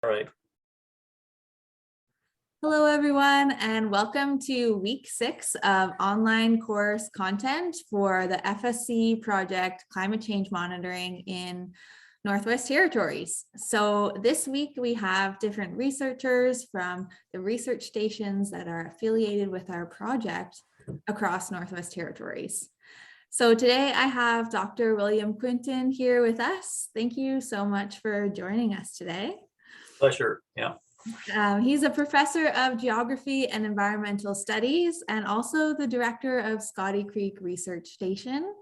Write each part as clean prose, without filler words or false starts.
All right. Hello, everyone, and welcome to week 6 of online course content for the FSC project Climate Change Monitoring in Northwest Territories. So this week we have different researchers from the research stations that are affiliated with our project across Northwest Territories. So today I have Dr. William Quinton here with us. Thank you so much for joining us today. Pleasure. Yeah. He's a professor of geography and environmental studies and also the director of Scotty Creek Research Station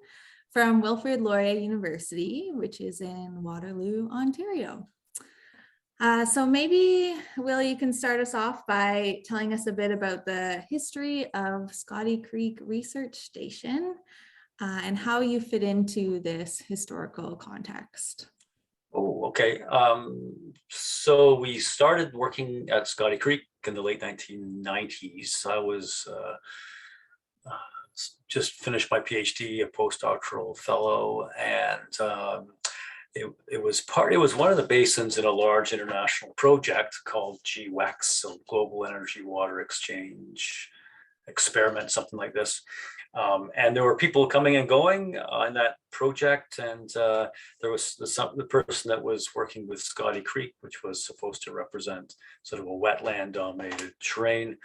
from Wilfrid Laurier University, which is in Waterloo, Ontario. So maybe, Will, you can start us off by telling us a bit about the history of Scotty Creek Research Station and how you fit into this historical context. Oh, okay. So we started working at Scotty Creek in the late 1990s. I was just finished my PhD, a postdoctoral fellow, and it was one of the basins in a large international project called GWEX, so Global Energy Water Exchange Experiment, something like this. And there were people coming and going in that project, and there was the person that was working with Scotty Creek, which was supposed to represent sort of a wetland-dominated terrain.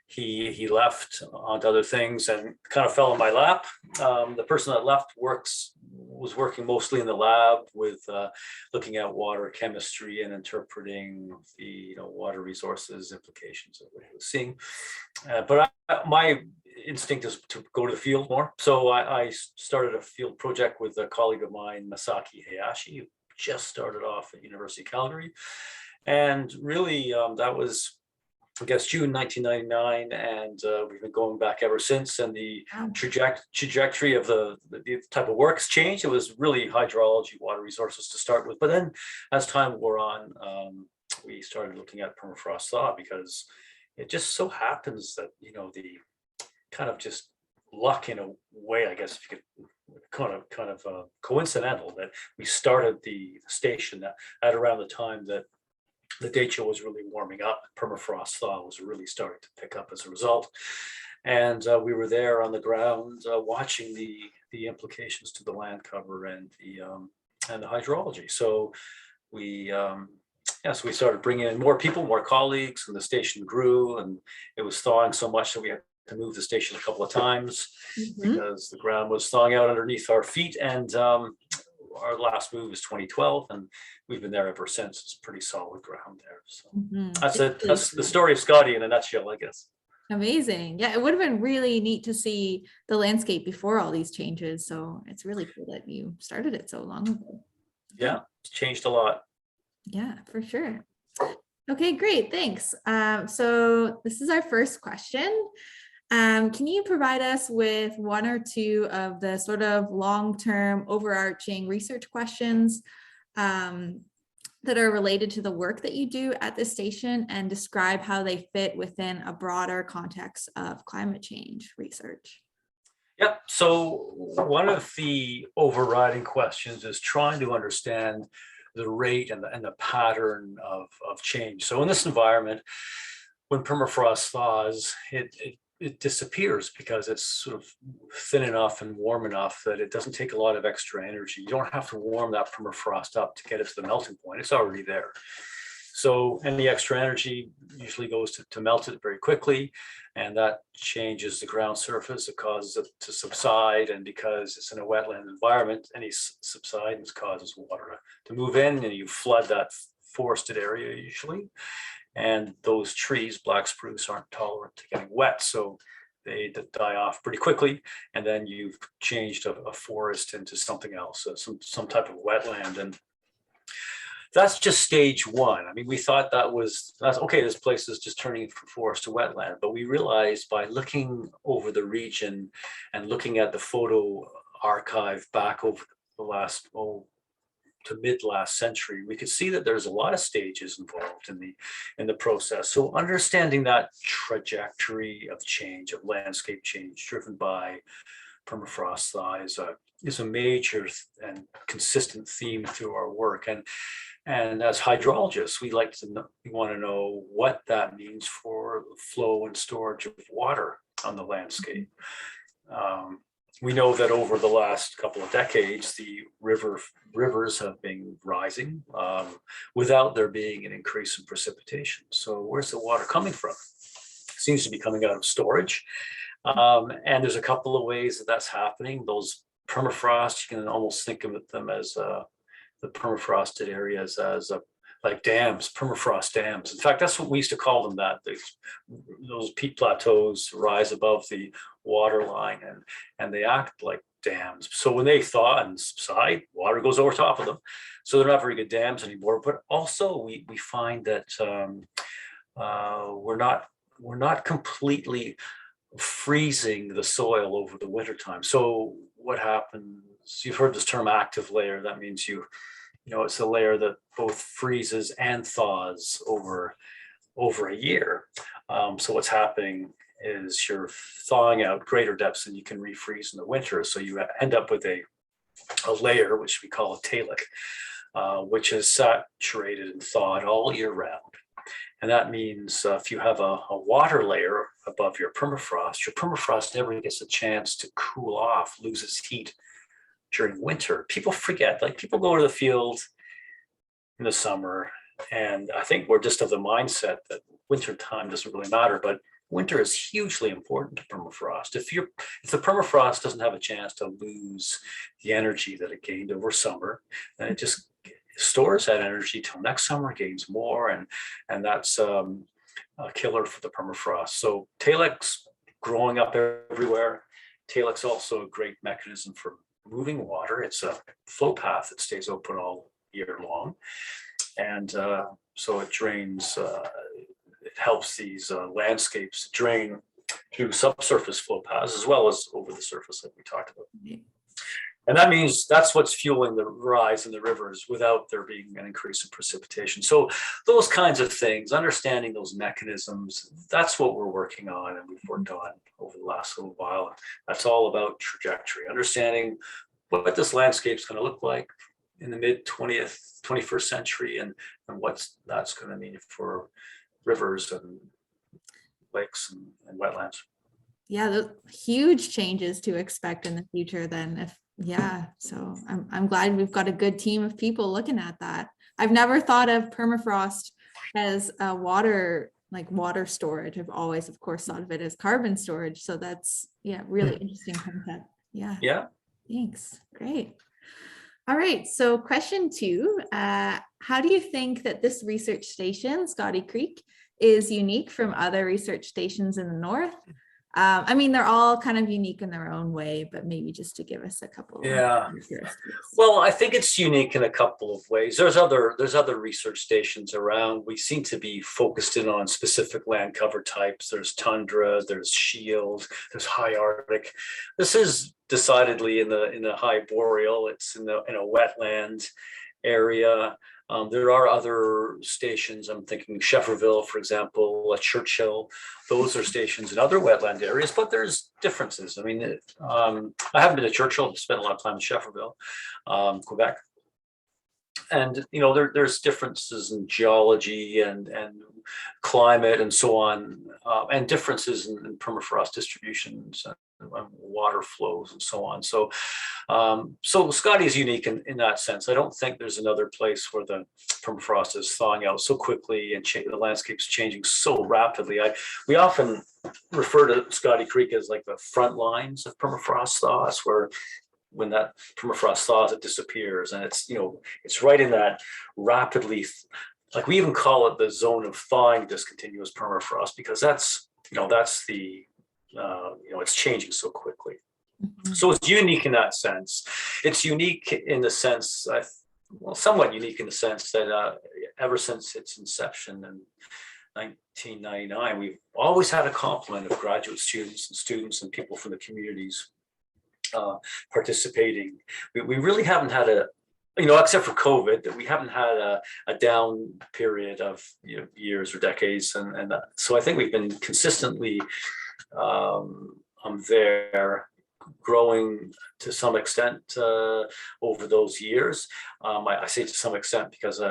He left onto other things and kind of fell in my lap. The person that left was working mostly in the lab with looking at water chemistry and interpreting the water resources implications of what he was seeing. But my instinct is to go to the field more. So I started a field project with a colleague of mine, Masaki Hayashi, who just started off at University of Calgary. And really that was, I guess, June 1999, and we've been going back ever since. And the trajectory of the type of work has changed. It was really hydrology, water resources to start with. But then as time wore on, we started looking at permafrost thaw, because it just so happens that, the kind of just luck in a way, I guess, if you could kind of coincidental that we started the station at around the time that the derecho was really warming up. Permafrost thaw was really starting to pick up as a result. And we were there on the ground watching the implications to the land cover and the hydrology. So we we started bringing in more people, more colleagues, and the station grew, and it was thawing so much that we had to move the station a couple of times because the ground was thawing out underneath our feet. And our last move is 2012, and we've been there ever since. It's pretty solid ground there. So that's it. That's the story of Scotty in a nutshell, I guess. Amazing. Yeah, it would have been really neat to see the landscape before all these changes. So it's really cool that you started it so long ago. Yeah, it's changed a lot. Yeah, for sure. Okay, great. Thanks. So this is our first question. Can you provide us with one or two of the sort of long-term overarching research questions that are related to the work that you do at the station, and describe how they fit within a broader context of climate change research? Yep. So one of the overriding questions is trying to understand the rate and the pattern of change. So in this environment, when permafrost thaws, it disappears because it's sort of thin enough and warm enough that it doesn't take a lot of extra energy. You don't have to warm that permafrost up to get it to the melting point. It's already there. So any extra energy usually goes to melt it very quickly, and that changes the ground surface. It causes it to subside, and because it's in a wetland environment, any subsidence causes water to move in, and you flood that forested area usually. And those trees, black spruce, aren't tolerant to getting wet, so they die off pretty quickly. And then you've changed a forest into something else, some type of wetland. And that's just stage one. I mean, we thought that's okay. This place is just turning from forest to wetland, but we realized by looking over the region and looking at the photo archive back over the last to mid last century, we could see that there's a lot of stages involved in the process. So understanding that trajectory of change, of landscape change driven by permafrost thaw is a major and consistent theme through our work. And as hydrologists, we want to know what that means for flow and storage of water on the landscape. We know that over the last couple of decades, the rivers have been rising without there being an increase in precipitation. So where's the water coming from? It seems to be coming out of storage. And there's a couple of ways that that's happening. Those permafrost, you can almost think of them as the permafrosted areas as like dams, permafrost dams. In fact, that's what we used to call them, that those peak plateaus rise above the water line and they act like dams. So when they thaw and subside, water goes over top of them. So they're not very good dams anymore. But also we find that we're not completely freezing the soil over the wintertime. So what happens, you've heard this term active layer. That means it's a layer that both freezes and thaws over a year. So what's happening is you're thawing out greater depths than you can refreeze in the winter. So you end up with a layer, which we call a talic, which is saturated and thawed all year round. And that means if you have a water layer above your permafrost never gets a chance to cool off, lose its heat during winter. People forget, like people go to the field in the summer, and I think we're just of the mindset that winter time doesn't really matter, but winter is hugely important to permafrost. If the permafrost doesn't have a chance to lose the energy that it gained over summer, then it just stores that energy till next summer, gains more, and that's a killer for the permafrost. So talic's growing up everywhere. Talic's also a great mechanism for moving water. It's a flow path that stays open all year long, and so it drains. It helps these landscapes drain through subsurface flow paths as well as over the surface, like we talked about. And that means that's what's fueling the rise in the rivers without there being an increase in precipitation. So those kinds of things, understanding those mechanisms, that's what we're working on and we've worked on over the last little while. That's all about trajectory, understanding what this landscape's going to look like in the mid-20th, 21st century, and what that's going to mean for rivers and lakes and wetlands. Yeah, those huge changes to expect in the future then. So I'm glad we've got a good team of people looking at that. I've never thought of permafrost as water storage. I've always, of course, thought of it as carbon storage. So that's really interesting concept. Yeah. Thanks. Great. All right. So question 2, how do you think that this research station, Scotty Creek, is unique from other research stations in the North? I mean, they're all kind of unique in their own way, but maybe just to give us a couple. Well, I think it's unique in a couple of ways. There's other research stations around. We seem to be focused in on specific land cover types. There's tundra, there's shield, there's high Arctic. This is decidedly in the high boreal. It's in a wetland area. There are other stations. I'm thinking Shefferville, for example, Churchill. Those are stations in other wetland areas, but there's differences. I mean, I haven't been to Churchill. I've spent a lot of time in Shefferville, Quebec. And, there's differences in geology and climate and so on, and differences in permafrost distributions and water flows and so on. So Scotty is unique in that sense. I don't think there's another place where the permafrost is thawing out so quickly and the landscape's changing so rapidly. We often refer to Scotty Creek as like the front lines of permafrost thaws, where when that permafrost thaws, it disappears, and it's right in that rapidly, like we even call it the zone of thawing discontinuous permafrost, because that's the it's changing so quickly. Mm-hmm. So it's unique in that sense. It's unique in the sense, somewhat unique in the sense that ever since its inception in 1999, we've always had a complement of graduate students and people from the communities participating. We really haven't had except for COVID, that we haven't had a down period of years or decades, and so I think we've been consistently there, growing to some extent over those years. I say to some extent because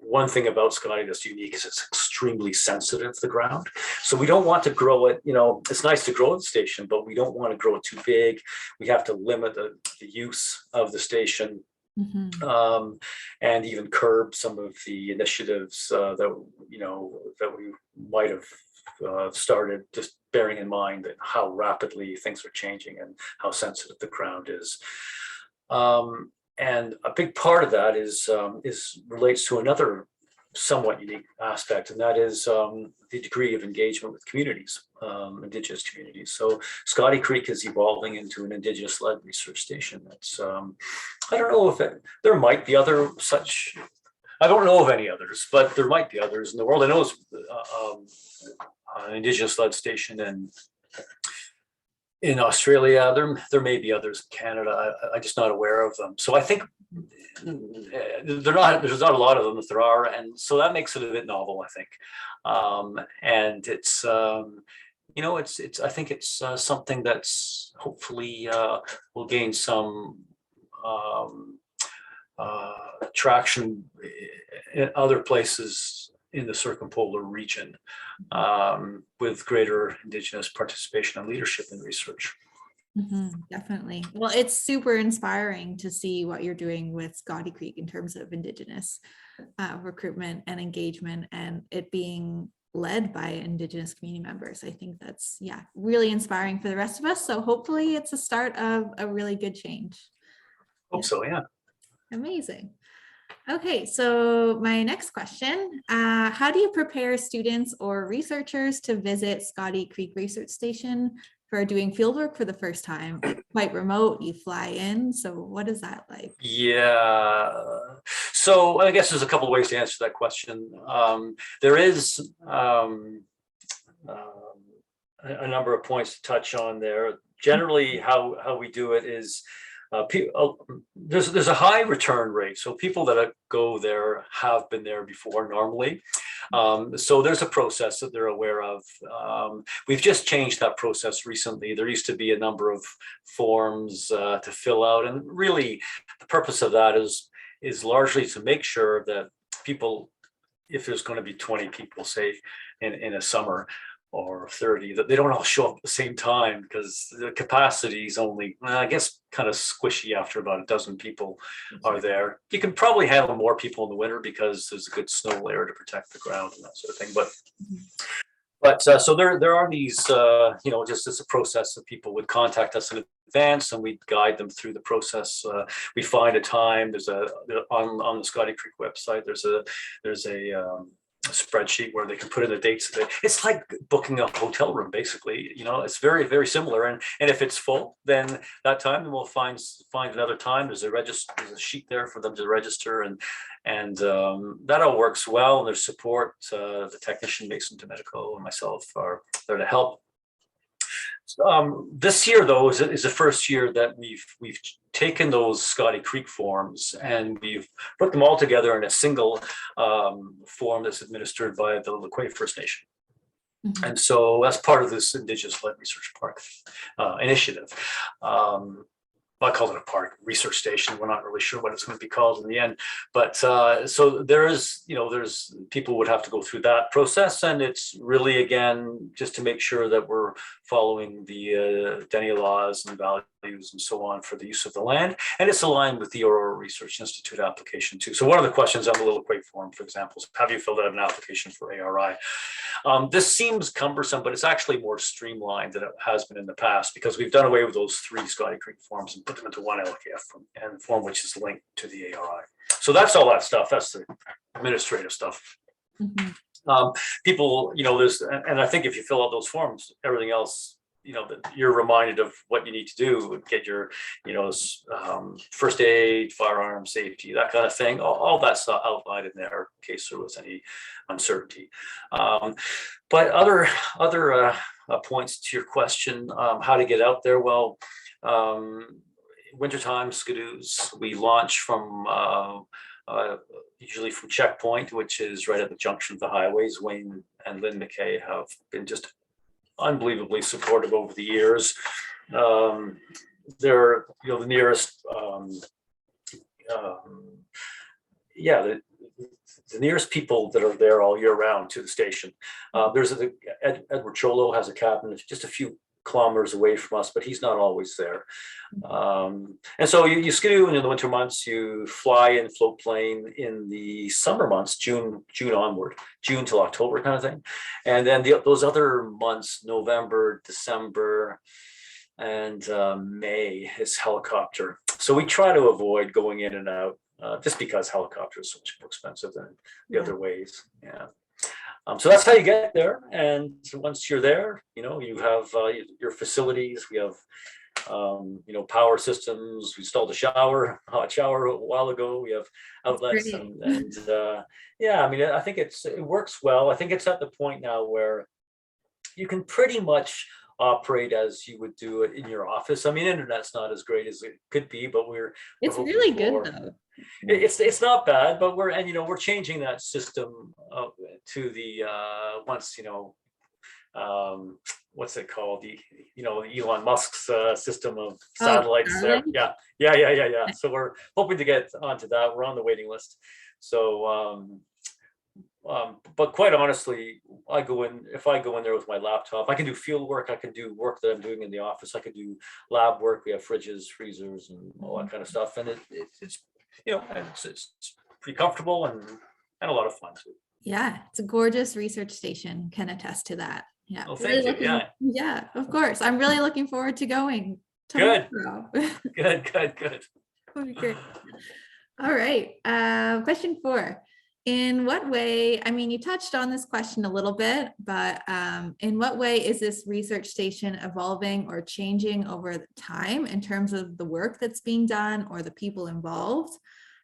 one thing about Scotty that's unique is it's extremely sensitive to the ground. So we don't want to grow it, it's nice to grow the station, but we don't want to grow it too big. We have to limit the use of the station. And even curb some of the initiatives that we might have started, just bearing in mind that how rapidly things are changing and how sensitive the ground is. And a big part of that is relates to another somewhat unique aspect, and that is the degree of engagement with communities, Indigenous communities. So Scotty Creek is evolving into an Indigenous-led research station. That's I don't know if there might be other such. I don't know of any others, but there might be others in the world. I know it's an Indigenous-led station in Australia. There may be others in Canada. I'm just not aware of them. So I think there's not a lot of them if there are, and so that makes it a bit novel, I think. And it's it's I think it's something that's hopefully will gain some traction in other places in the circumpolar region, with greater Indigenous participation and leadership in research. Definitely. Well, it's super inspiring to see what you're doing with Scotty Creek in terms of Indigenous recruitment and engagement, and it being led by Indigenous community members. I think that's, really inspiring for the rest of us. So hopefully it's a start of a really good change. Hope so, yeah. Amazing. Okay, so my next question, how do you prepare students or researchers to visit Scotty Creek Research Station for doing fieldwork for the first time? It's quite remote, you fly in, so what is that like? Yeah, so I guess there's a couple of ways to answer that question. There is a number of points to touch on there. Generally, how we do it is there's a high return rate. So people that go there have been there before normally. So there's a process that they're aware of. We've just changed that process recently. There used to be a number of forms to fill out. And really the purpose of that is largely to make sure that people, if there's going to be 20 people, say in a summer, or 30, that they don't all show up at the same time, because the capacity is only, I guess, kind of squishy after about a dozen people are there. You can probably handle more people in the winter because there's a good snow layer to protect the ground and that sort of thing. But so there are these, just as a process that people would contact us in advance, and we'd guide them through the process. We find a time. There's on the Scotty Creek website. There's a spreadsheet where they can put in the dates. It's like booking a hotel room, basically. It's very, very similar. And if it's full, then that time, then we'll find another time. There's a sheet there for them to register, and that all works well. And there's support. The technician, Mason Domenico, and myself are there to help. This year, though, is the first year that we've taken those Scotty Creek forms and we've put them all together in a single form that's administered by the Lakota First Nation. And so that's part of this Indigenous-led research park initiative. I called it a park research station. We're not really sure what it's going to be called in the end, but so there's people would have to go through that process, and it's really, again, just to make sure that we're following the Denny laws and values and so on for the use of the land, and it's aligned with the Aurora Research Institute application too. So one of the questions on the Little Quake form, for example, is have you filled out an application for ARI? This seems cumbersome, but it's actually more streamlined than it has been in the past, because we've done away with those 3 Scotty Creek forms and put them into one LKF form, which is linked to the ARI. So that's all that stuff. That's the administrative stuff. People, there's, and I think if you fill out those forms, everything else, you're reminded of what you need to do, get your, first aid, firearm safety, that kind of thing, all that stuff outlined in there in case there was any uncertainty. But other points to your question, how to get out there. Well, wintertime skidoos, we launch from usually from Checkpoint, which is right at the junction of the highways. Wayne and Lynn McKay have been just unbelievably supportive over the years. They're the nearest the nearest people that are there all year round to the station. There's Edward Cholo has a cabin just a few kilometers away from us, but he's not always there. And so you ski in the winter months, you fly in float plane in the summer months, June onward, June till October kind of thing. And then those other months, November, December, and May is helicopter. So we try to avoid going in and out just because helicopter is so much more expensive than the other ways. Yeah. So that's how you get there. And once you're there, you have your facilities. We have, power systems. We installed a hot shower a while ago. We have outlets and yeah, I mean, I think it works well. I think it's at the point now where you can pretty much operate as you would do it in your office. I mean, internet's not as great as it could be, but it's really good though. It's not bad, but we're changing that system to the once what's it called, the Elon Musk's system of satellites there. Yeah. So we're hoping to get onto that. We're on the waiting list. So but quite honestly, if I go in there with my laptop, I can do field work. I can do work that I'm doing in the office. I can do lab work. We have fridges, freezers, and all that kind of stuff. And it's pretty comfortable and a lot of fun too. Yeah, it's a gorgeous research station. Can attest to that. Yeah. Oh, thank you. Yeah, of course. I'm really looking forward to going. Good. Good. Okay. All right. Question 4. In what way, I mean, you touched on this question a little bit, but in what way is this research station evolving or changing over the time in terms of the work that's being done or the people involved?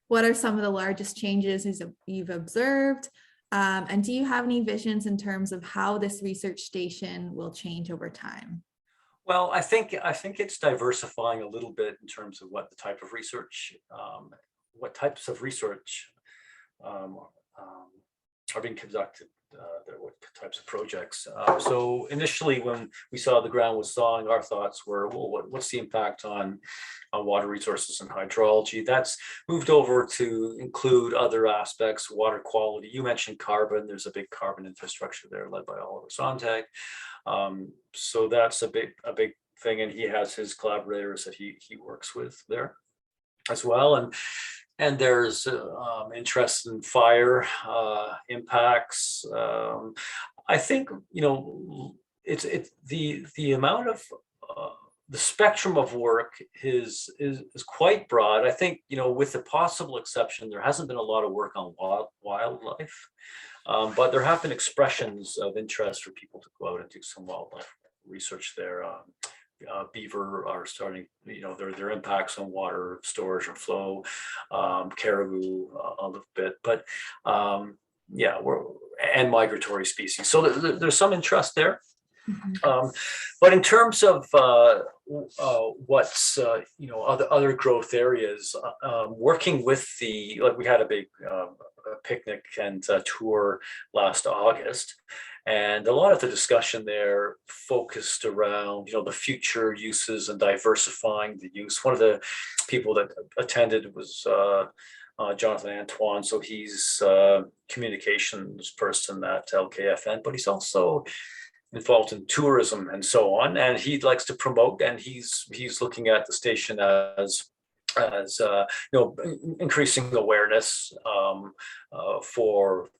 What are some of the largest changes you've observed? And do you have any visions in terms of how this research station will change over time? Well, I think it's diversifying a little bit in terms of what types of research are being conducted, what types of projects. So initially, when we saw the ground was thawing, our thoughts were, well, what's the impact on water resources and hydrology? That's moved over to include other aspects, water quality. You mentioned carbon. There's a big carbon infrastructure there led by Oliver Sontag. So that's a big thing, and he has his collaborators that he works with there as well. And there's interest in fire impacts. I think it's the amount of the spectrum of work is quite broad. I think with the possible exception, there hasn't been a lot of work on wildlife, but there have been expressions of interest for people to go out and do some wildlife research there. Beaver are starting, their impacts on water storage and flow, caribou a little bit, but and migratory species. So there's some interest there. But in terms of what's other growth areas, working with we had a big picnic and tour last August. And a lot of the discussion there focused around, the future uses and diversifying the use. One of the people that attended was Jonathan Antoine. So he's a communications person at LKFN, but he's also involved in tourism and so on. And he likes to promote, and he's looking at the station as increasing awareness for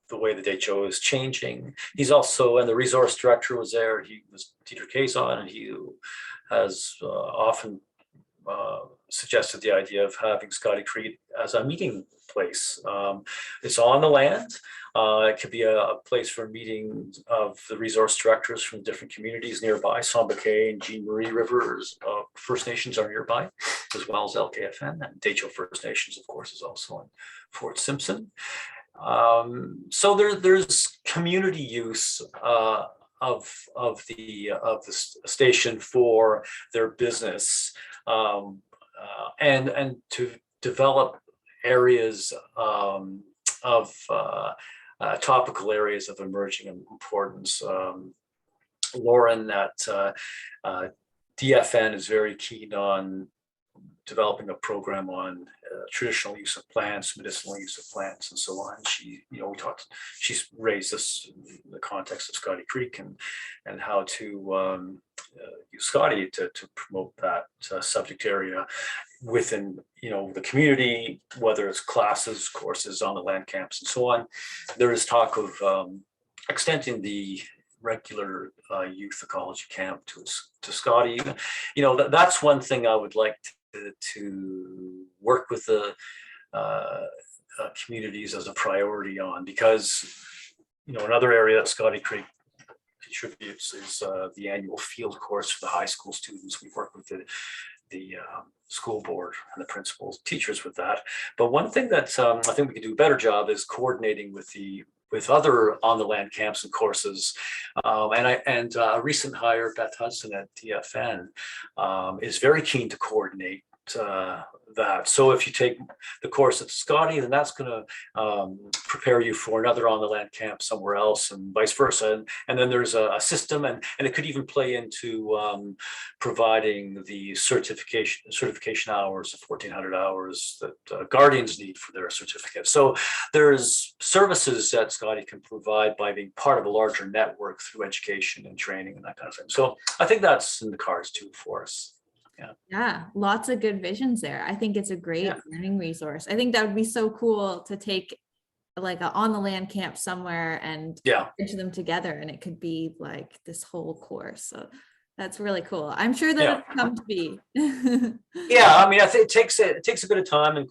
the way the HO is changing. He's also, and the resource director was there. He was Dieter Kazon, and he has often suggested the idea of having Scotty Creek as a meeting place. It's on the land. It could be a place for meeting of the resource directors from different communities nearby. Sambucay and Jean Marie Rivers First Nations are nearby, as well as LKFN, and Decho First Nations, of course, is also in Fort Simpson. So there's community use of the station for their business, and to develop areas of topical areas of emerging importance. Lauren at DFN is very keen on developing a program on traditional use of plants, medicinal use of plants, and so on. She, she's raised this in the context of Scotty Creek and how to use Scotty to promote that subject area within, the community, whether it's classes, courses on the land camps, and so on. There is talk of extending the regular youth ecology camp to Scotty. That's one thing I would like to work with the communities as a priority on, because another area that Scotty Creek contributes is the annual field course for the high school students. We work with the school board and the principals, teachers with that. But one thing that I think we could do a better job is coordinating with other on the land camps and courses. And a recent hire, Beth Hudson at DFN, is very keen to coordinate that. So if you take the course at Scotty, then that's going to prepare you for another on the land camp somewhere else, and vice versa. And then there's a system, and it could even play into providing the certification hours of 1,400 hours that guardians need for their certificate. So there's services that Scotty can provide by being part of a larger network through education and training and that kind of thing. So I think that's in the cards too for us. Yeah, lots of good visions there. I think it's a great learning resource. I think that would be so cool to take like a on the land camp somewhere and bridge them together, and it could be like this whole course. So that's really cool. I'm sure that it'll come to be. I mean, I think it takes a bit of time and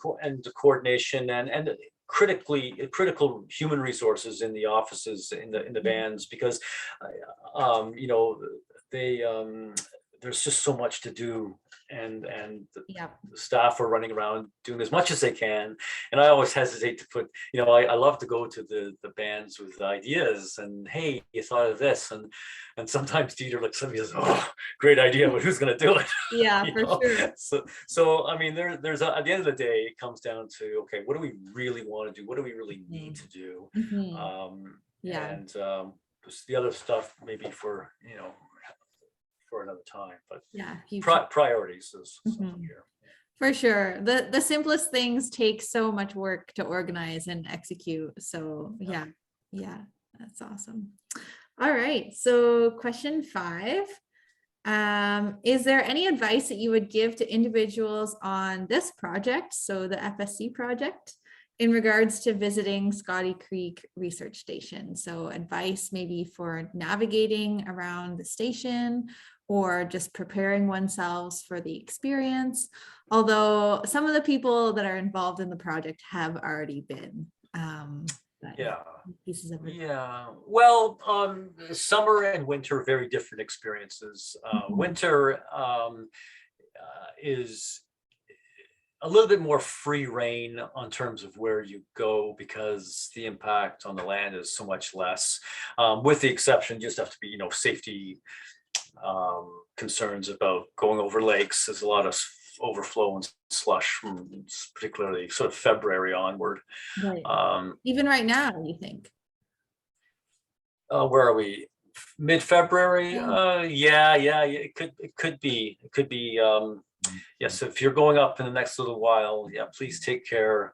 coordination and critical human resources in the offices, in the bands, because there's just so much to do, and the staff are running around doing as much as they can. And I always hesitate to put, I love to go to the bands with ideas and, hey, you thought of this, and sometimes Dieter looks at me and says, oh, great idea, but who's going to do it? Yeah, for sure. So I mean, there's at the end of the day, it comes down to, okay, what do we really want to do? What do we really need to do? And the other stuff maybe for another time, but priorities is here. For sure. The simplest things take so much work to organize and execute. So yeah, that's awesome. All right. So question 5, is there any advice that you would give to individuals on this project, so the FSC project, in regards to visiting Scotty Creek Research Station? So advice maybe for navigating around the station, or just preparing oneself for the experience, although some of the people that are involved in the project have already been. Pieces of Well, summer and winter are very different experiences. Winter is a little bit more free reign on terms of where you go, because the impact on the land is so much less, with the exception, you just have to be, safety concerns about going over lakes. There's a lot of overflow and slush from particularly sort of February onward. Right. Even right now, you think? Where are we? Mid-February? It could be. Yes, if you're going up in the next little while, please take care.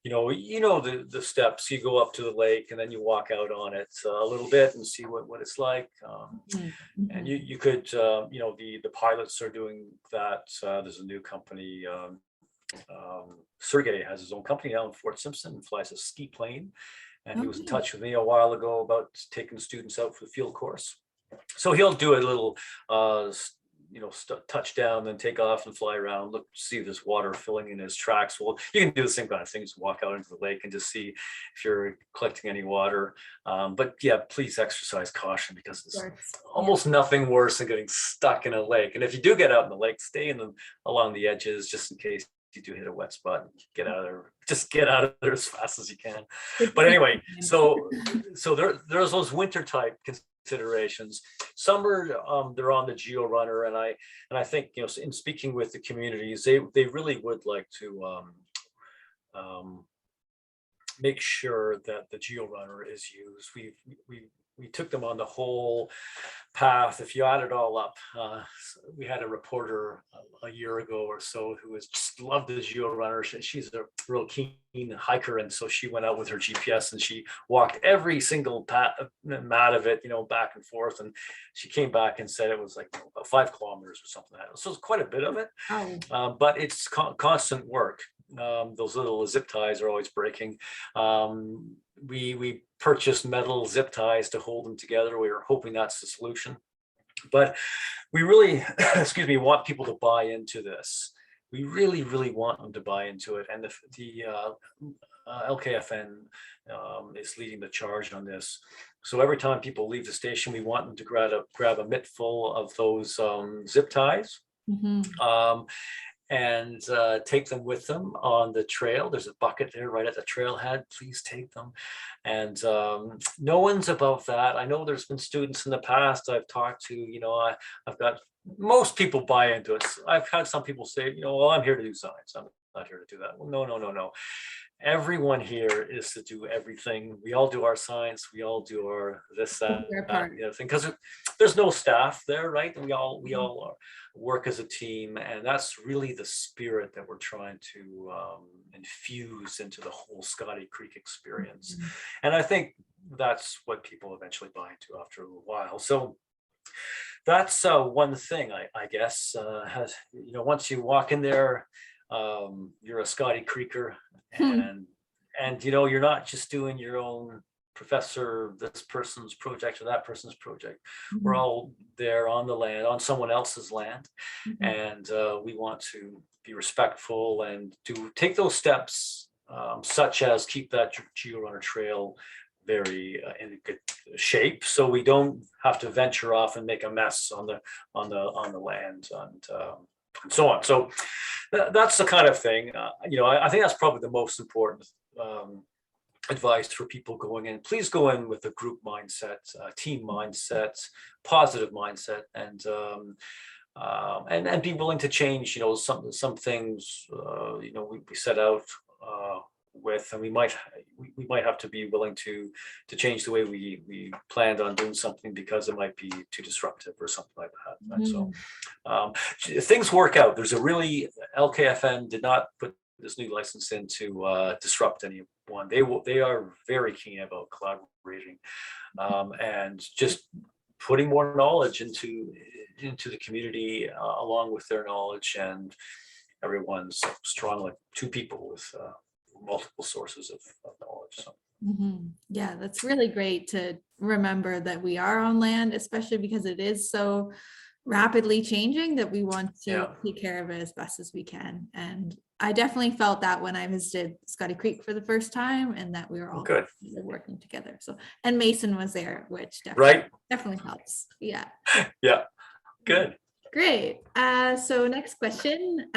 The steps. You go up to the lake and then you walk out on it a little bit and see what it's like. And you could, the pilots are doing that. There's a new company. Sergey has his own company now in Fort Simpson and flies a ski plane. And he was in touch with me a while ago about taking students out for the field course. So he'll do a little, touch down, then take off and fly around, look, see this water filling in his tracks. Well, you can do the same kind of things, walk out into the lake and just see if you're collecting any water. But please exercise caution, because there's almost nothing worse than getting stuck in a lake. And if you do get out in the lake, stay along the edges, just in case you do hit a wet spot. Get out of there. Just get out of there as fast as you can. But anyway, so there's those winter type considerations. Summer, they're on the Geo Runner, and I think, in speaking with the communities, they really would like to make sure that the Geo Runner is used. we took them on the whole path. If you add it all up, we had a reporter a year ago or so who was just loved the geo runner. She's a real keen hiker, and so she went out with her GPS and she walked every single mat of it, back and forth. And she came back and said it was like about 5 kilometers or something like that. So it's quite a bit of it, but it's constant work. Those little zip ties are always breaking. We purchased metal zip ties to hold them together. We were hoping that's the solution, but we really, want people to buy into this. We really, really want them to buy into it. And the LKFN is leading the charge on this. So every time people leave the station, we want them to grab a mitt full of those zip ties. And take them with them on the trail. There's a bucket there right at the trailhead. Please take them. And no one's above that. I know there's been students in the past I've talked to, I've got most people buy into it. I've had some people say, well, I'm here to do science. I'm not here to do that. Well, no. Everyone here is to do everything. We all do our science. We all do our this, that, the other thing, because there's no staff there, right? And we all work as a team, and that's really the spirit that we're trying to infuse into the whole Scotty Creek experience. And I think that's what people eventually buy into after a while. So that's one thing, I guess, once you walk in there, you're a Scotty Creeker, and you're not just doing your own professor, this person's project or that person's project. We're all there on the land, on someone else's land, and we want to be respectful and take those steps, such as keep that GeoRunner trail very in good shape, so we don't have to venture off and make a mess on the land and so on. So that's the kind of thing. I think that's probably the most important advice for people going in. Please go in with a group mindset, team mindset, positive mindset, and be willing to change. Some things we set out with, and we might have to be willing to change the way we planned on doing something because it might be too disruptive or something like that. And so things work out. There's LKFN did not put this new license in to disrupt anyone. They are very keen about collaborating and just putting more knowledge into the community along with their knowledge, and everyone's strong, like 2 people with multiple sources of knowledge. So. Yeah, that's really great to remember that we are on land, especially because it is so rapidly changing, that we want to take care of it as best as we can. And I definitely felt that when I visited Scotty Creek for the first time, and that we were all good working together. So, and Mason was there, which definitely helps. Yeah. Good. Great. So next question.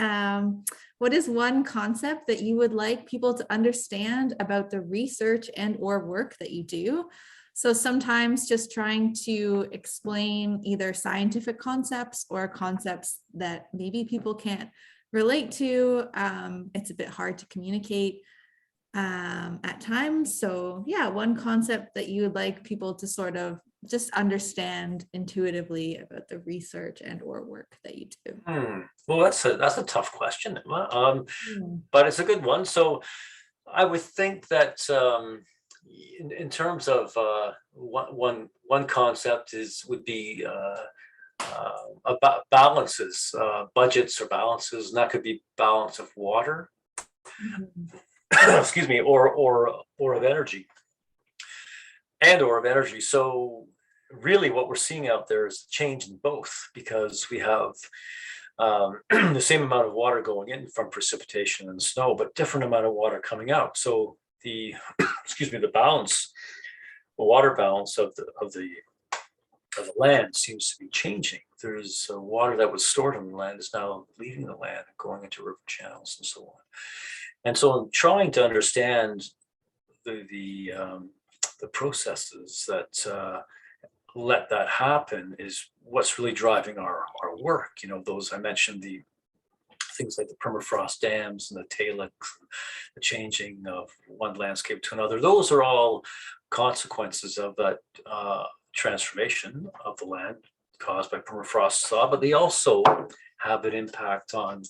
What is one concept that you would like people to understand about the research and or work that you do? So sometimes just trying to explain either scientific concepts or concepts that maybe people can't relate to. It's a bit hard to communicate at times. So yeah, one concept that you would like people to sort of just understand intuitively about the research and or work that you do. Well, that's a tough question, but it's a good one. So I would think that in terms of one concept would be about balances, budgets or balances, and that could be balance of water, excuse me, or of energy. So really what we're seeing out there is a change in both, because we have the same amount of water going in from precipitation and snow, but different amount of water coming out. So the the water balance of the land seems to be changing. There's water that was stored on the land is now leaving the land and going into river channels and so on. And so I'm trying to understand the processes that let that happen is what's really driving our work. Those I mentioned, the things like the permafrost dams and the talix, the changing of one landscape to another. Those are all consequences of that transformation of the land caused by permafrost thaw, but they also have an impact on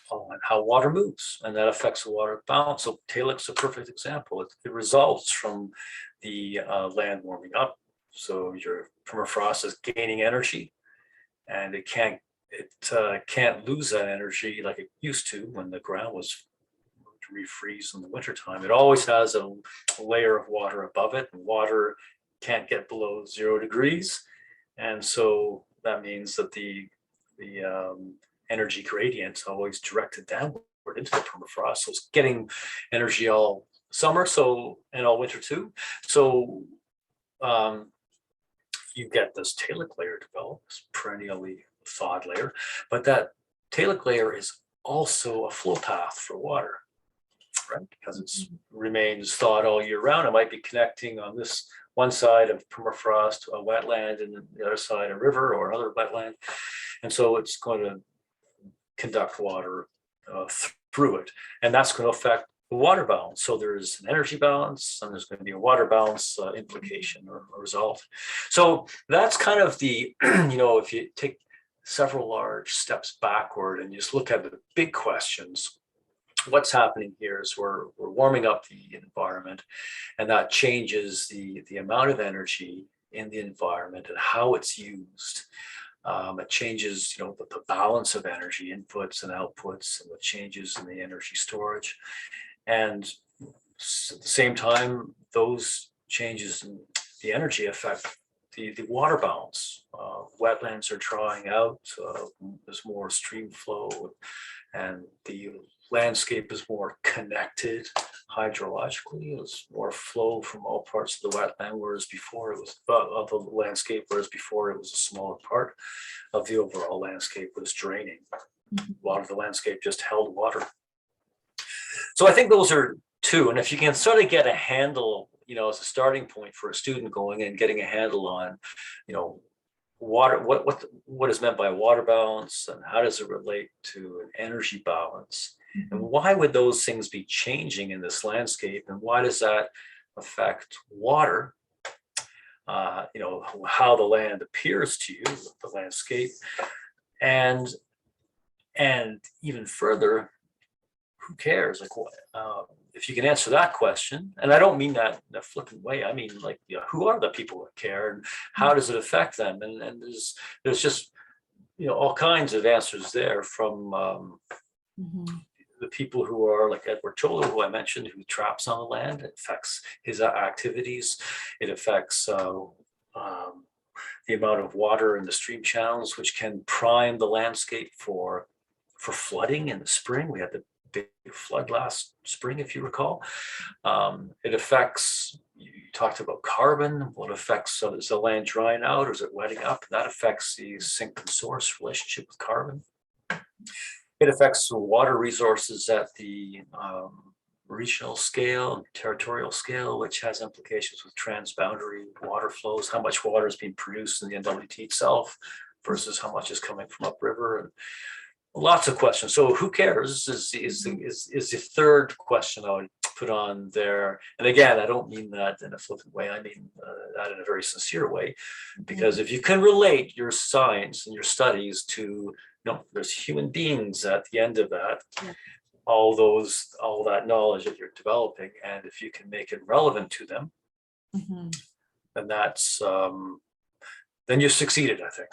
on how water moves, and that affects the water balance. So talix is a perfect example. It results from the land warming up. So your permafrost is gaining energy, and it can't lose that energy like it used to when the ground was to refreeze in the wintertime. It always has a layer of water above it, and water can't get below 0 degrees. And so that means that the energy gradient is always directed downward into the permafrost. So it's getting energy all summer, and all winter too. So you get this talc layer develop, this perennially thawed layer, but that talc layer is also a flow path for water, right? Because it remains thawed all year round. It might be connecting on this one side of permafrost, a wetland, and the other side, a river or another wetland. And so it's going to conduct water through it. And that's going to affect the water balance. So there's an energy balance, and there's going to be a water balance implication or result. So that's kind of the, if you take several large steps backward and you just look at the big questions, what's happening here is we're warming up the environment, and that changes the amount of energy in the environment and how it's used. It changes, the balance of energy inputs and outputs, and the changes in the energy storage. And at the same time, those changes in the energy affect the water balance. Wetlands are drying out, there's more stream flow, and the landscape is more connected hydrologically. There's more flow from all parts of the wetland, whereas before it was of the landscape, whereas before it was a smaller part of the overall landscape was draining. A lot of the landscape just held water. So I think those are two. And if you can sort of get a handle, as a starting point for a student going in, getting a handle on, water, what is meant by water balance, and how does it relate to an energy balance, and why would those things be changing in this landscape, and why does that affect water? How the land appears to you, the landscape, and even further, who cares? Like, if you can answer that question, and I don't mean that in a flippant way, I mean, like, who are the people that care, and how does it affect them? And there's just, all kinds of answers there from the people who are like Edward Choler, who I mentioned, who traps on the land. It affects his activities. It affects the amount of water in the stream channels, which can prime the landscape for flooding in the spring. We had the big flood last spring, if you recall. It affects, you talked about carbon, what affects, so is the land drying out or is it wetting up? That affects the sink and source relationship with carbon. It affects the water resources at the regional scale and territorial scale, which has implications with transboundary water flows, how much water is being produced in the NWT itself versus how much is coming from upriver, and lots of questions. So who cares is the third question I would put on there. And again, I don't mean that in a flippant way. I mean that in a very sincere way, because if you can relate your science and your studies to, there's human beings at the end of that, all that knowledge that you're developing, and if you can make it relevant to them, then that's then you've succeeded, I think.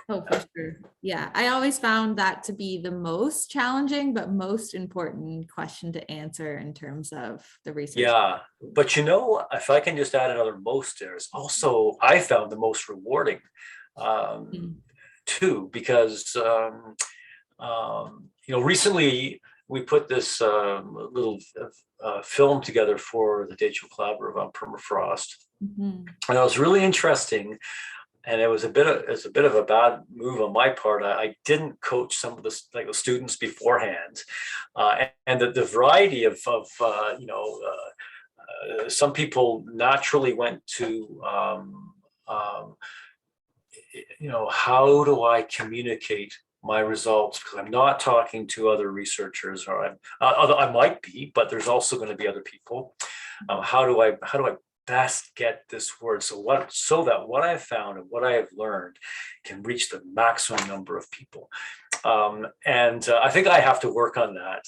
Oh, for sure. Yeah, I always found that to be the most challenging but most important question to answer in terms of the research. Yeah, but if I can just add another most there, is also I found the most rewarding too, because recently we put this little film together for the Digital Collaborative on permafrost, and it was really interesting. And it was a bit of a bad move on my part. I didn't coach some of the students beforehand, and the variety of some people naturally went to how do I communicate my results, because I'm not talking to other researchers, or although I might be, but there's also going to be other people. How do I best get this word so that what I've found and what I have learned can reach the maximum number of people? I think I have to work on that.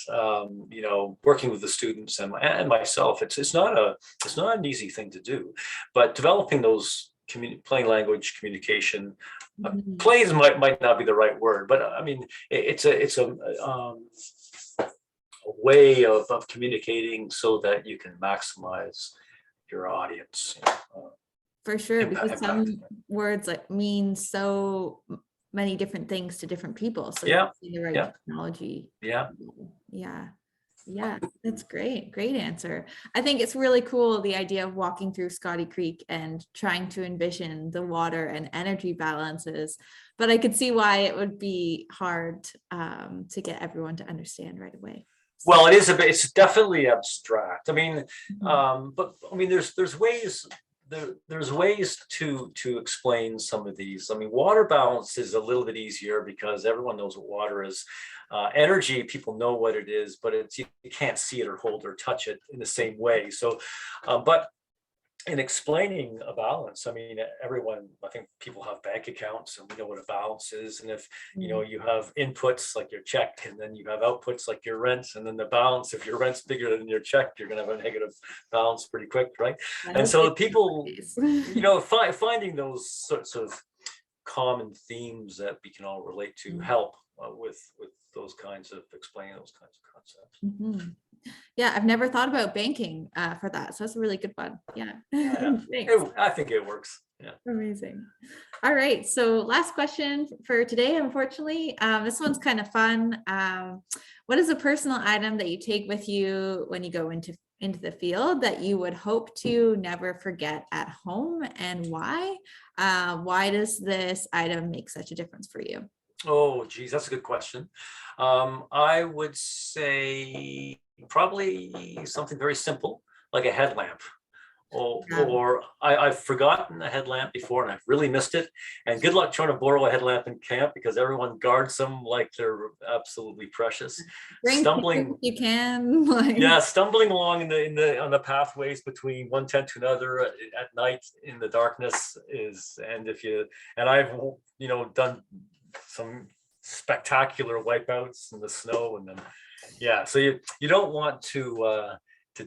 Working with the students and myself, it's not an easy thing to do, but developing those plain language communication. Plays might not be the right word, but I mean it's a way of communicating so that you can maximize your audience. For sure, because some words mean so many different things to different people. So yeah, the right technology. Yeah, that's great. Great answer. I think it's really cool, the idea of walking through Scotty Creek and trying to envision the water and energy balances, but I could see why it would be hard to get everyone to understand right away. Well, it's definitely abstract. I mean, but I mean, there's ways to explain some of these. I mean, water balance is a little bit easier because everyone knows what water is. Energy, people know what it is, but you can't see it or hold or touch it in the same way. So, but in explaining a balance, I mean, I think people have bank accounts and we know what a balance is. And if, you have inputs like your check, and then you have outputs like your rent, and then the balance, if your rent's bigger than your check, you're going to have a negative balance pretty quick, right? And so people, finding those sorts of common themes that we can all relate to help with those kinds of explaining those kinds of concepts. Yeah, I've never thought about banking for that. So that's a really good one. Yeah. I think it works. Yeah. Amazing. All right. So last question for today, unfortunately. This one's kind of fun. What is a personal item that you take with you when you go into the field that you would hope to never forget at home, and why? Why does this item make such a difference for you? Oh, geez, that's a good question. I would say probably something very simple, like a headlamp. Or I've forgotten a headlamp before and I've really missed it. And good luck trying to borrow a headlamp in camp because everyone guards them like they're absolutely precious. Stumbling, you can. Stumbling along on the pathways between one tent to another at night in the darkness and I've done some spectacular wipeouts in the snow, and then so you don't want to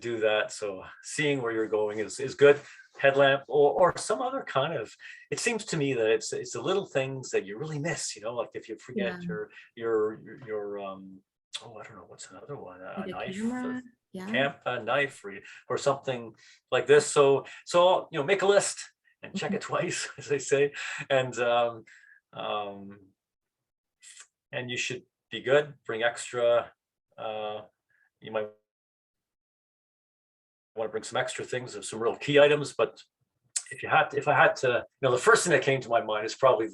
do that. So seeing where you're going is good. Headlamp or some other kind of, it seems to me that it's the little things that you really miss, like if you forget your I don't know, what's another one, a knife, camp knife or something like this. So make a list and check it twice, as they say, and you should be good. Bring extra. You might want to bring some extra things of some real key items, but if I had to, the first thing that came to my mind is probably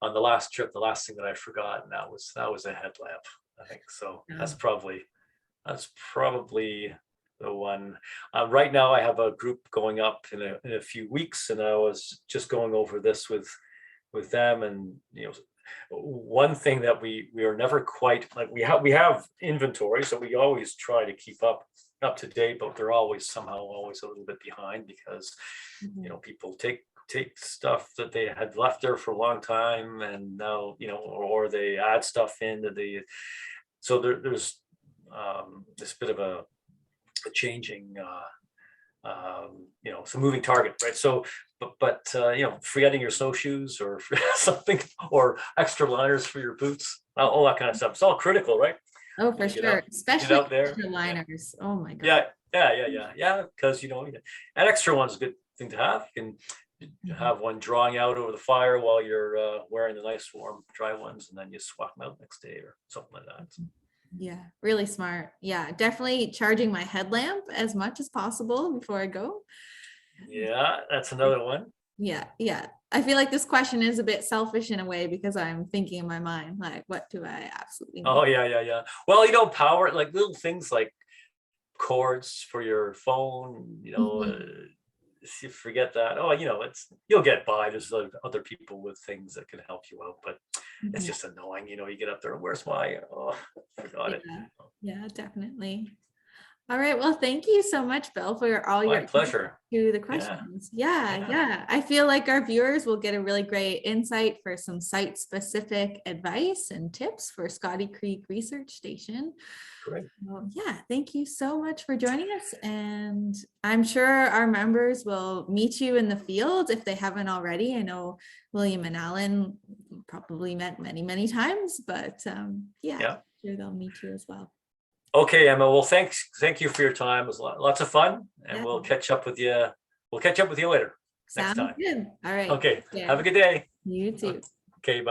on the last trip, the last thing that I forgot, and that was a headlamp, I think. So that's probably the one. Right now I have a group going up in a few weeks, and I was just going over this with them, and one thing that we are never quite like, we have inventory, so we always try to keep up to date, but they're always a little bit behind because people take stuff that they had left there for a long time, and now or they add stuff in that so there's this bit of a changing it's a moving target, right? So but forgetting your snowshoes or something, or extra liners for your boots, all that kind of stuff, it's all critical, right? Oh, for sure. Especially out there. Extra liners. Yeah. Oh my God. Yeah. Because an extra one's a good thing to have. You can have one drawing out over the fire while you're wearing the nice warm dry ones, and then you swap them out next day or something like that. Yeah, really smart. Yeah, definitely charging my headlamp as much as possible before I go. Yeah, that's another one. Yeah. I feel like this question is a bit selfish in a way because I'm thinking in my mind, like, what do I absolutely need? Oh, yeah. Well, power, like little things like cords for your phone, if you forget that, you'll get by. There's other people with things that can help you out, but it's Mhm. just annoying, you get up there, where's my, oh, I forgot it. Yeah, yeah, definitely. All right. Well, thank you so much, Bill, for all My your insight pleasure. to the Yeah, questions. Yeah, yeah, yeah. I feel like our viewers will get a really great insight for some site-specific advice and tips for Scotty Creek Research Station. great. Well, yeah, thank you so much for joining us. And I'm sure our members will meet you in the field if they haven't already. I know William and Alan probably met many, many times, but yeah, Yeah. sure they'll meet you as well. Okay, Emma. Well, thank you for your time. It was lots of fun, and Yeah. we'll catch up with you. We'll catch up with you later next Sounds time. good. All right. Okay. Take Have a care. good day. You too. Okay. Bye.